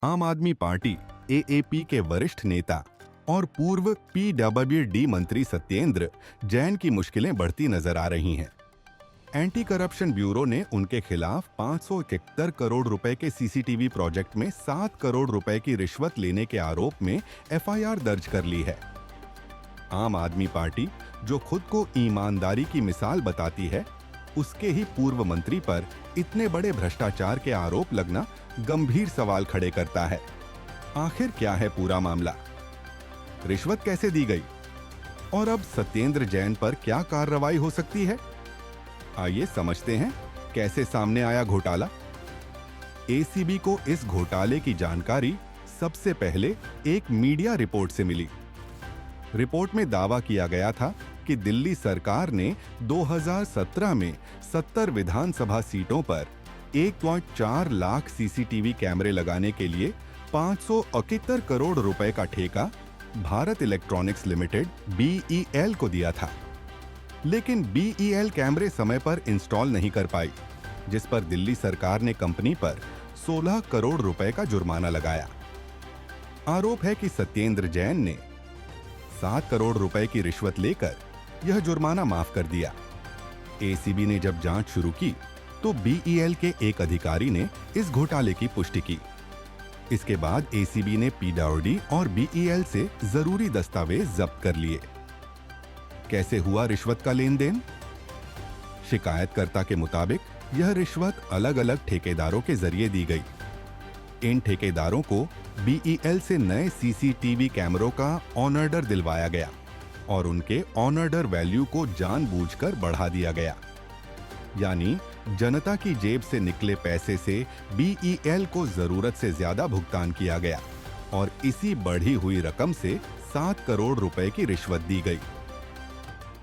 आम आदमी party AAP के वरिष्ठ नेता और पूर्व पीडब्ल्यूडी मंत्री सत्येंद्र जैन की मुश्किलें बढ़ती नजर आ रही हैं। एंटी करप्शन ब्यूरो ने उनके खिलाफ 571 करोड़ रुपए के सीसीटीवी प्रोजेक्ट में 7 करोड़ रुपए की रिश्वत लेने के आरोप में एफआईआर दर्ज कर ली है। आम आदमी पार्टी, जो खुद को ईमानदारी की मिसाल बताती है, उसके ही पूर्व मंत्री पर इतने बड़े भ्रष्टाचार के आरोप लगना गंभीर सवाल खड़े करता है। आखिर क्या है पूरा मामला? रिश्वत कैसे दी गई और अब सत्येंद्र जैन पर क्या कार्रवाई हो सकती है? आइए समझते हैं कैसे सामने आया घोटाला। एसीबी को इस घोटाले की जानकारी सबसे पहले एक मीडिया रिपोर्ट से मिली। रिपोर्ट में दावा किया गया था कि दिल्ली सरकार ने 2017 में 70 विधानसभा सीटों पर 1.4 लाख सीसीटीवी कैमरे लगाने के लिए 571 करोड़ रुपए का ठेका भारत इलेक्ट्रॉनिक्स लिमिटेड बीईएल को दिया था। लेकिन बीईएल कैमरे समय पर इंस्टॉल नहीं कर पाई, जिस पर दिल्ली सरकार ने कंपनी पर 16 करोड़ रुपए का जुर्माना लगाया। आरोप है कि सत्येंद्र जैन ने 7 करोड़ रुपए की रिश्वत लेकर यह जुर्माना माफ कर दिया। एसीबी ने जब जांच शुरू की तो बीईएल के एक अधिकारी ने इस घोटाले की पुष्टि की। इसके बाद एसीबी ने पीडब्ल्यूडी और बीईएल से जरूरी दस्तावेज जब्त कर लिए। कैसे हुआ रिश्वत का लेन देन? शिकायतकर्ता के मुताबिक यह रिश्वत अलग अलग ठेकेदारों के जरिए दी गई। इन ठेकेदारों को बीईएल से नए सीसीटीवी कैमरों का ऑन ऑर्डर दिलवाया गया और उनके ऑन ऑर्डर वैल्यू को जानबूझकर बढ़ा दिया गया। यानी जनता की जेब से निकले पैसे से बीईएल को जरूरत से ज्यादा भुगतान किया गया और इसी बढ़ी हुई रकम से 7 करोड़ रुपए की रिश्वत दी गई।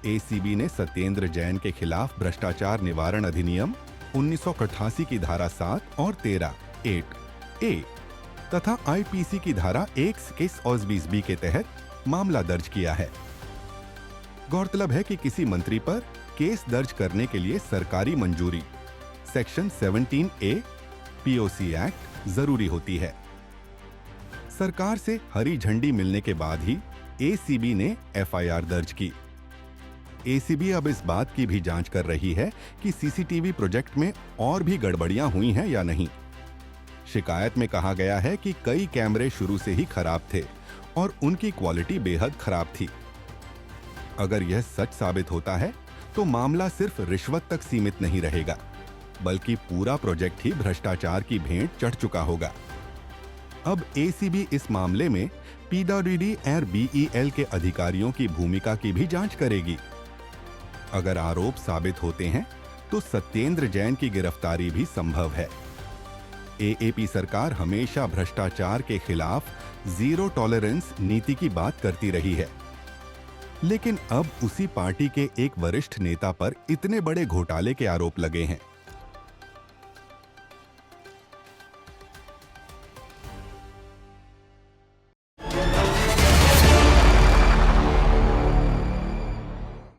एसीबी ने सत्येंद्र जैन के खिलाफ भ्रष्टाचार निवारण अधिनियम 1988 की धारा 7 और 13 8A तथा आईपीसी की धारा 1 और 20B के तहत मामला दर्ज किया है। गौरतलब है कि किसी मंत्री पर केस दर्ज करने के लिए सरकारी मंजूरी सेक्शन 17A पीओसी एक्ट जरूरी होती है। सरकार से हरी झंडी मिलने के बाद ही एसीबी ने एफआईआर दर्ज की। एसीबी अब इस बात की भी जांच कर रही है कि सीसीटीवी प्रोजेक्ट में और भी गड़बड़ियां हुई हैं या नहीं। शिकायत में कहा गया है कि कई कैमरे शुरू से ही खराब थे और उनकी क्वालिटी बेहद खराब थी। अगर यह सच साबित होता है तो मामला सिर्फ रिश्वत तक सीमित नहीं रहेगा, बल्कि पूरा प्रोजेक्ट ही भ्रष्टाचार की भेंट चढ़ चुका होगा। अब एसीबी इस मामले में पीडब्ल्यूडी और बीईएल के अधिकारियों की भूमिका की भी जांच करेगी। अगर आरोप साबित होते हैं तो सत्येंद्र जैन की गिरफ्तारी भी संभव है। एएपी सरकार हमेशा भ्रष्टाचार के खिलाफ जीरो टॉलरेंस नीति की बात करती रही है, लेकिन अब उसी पार्टी के एक वरिष्ठ नेता पर इतने बड़े घोटाले के आरोप लगे हैं।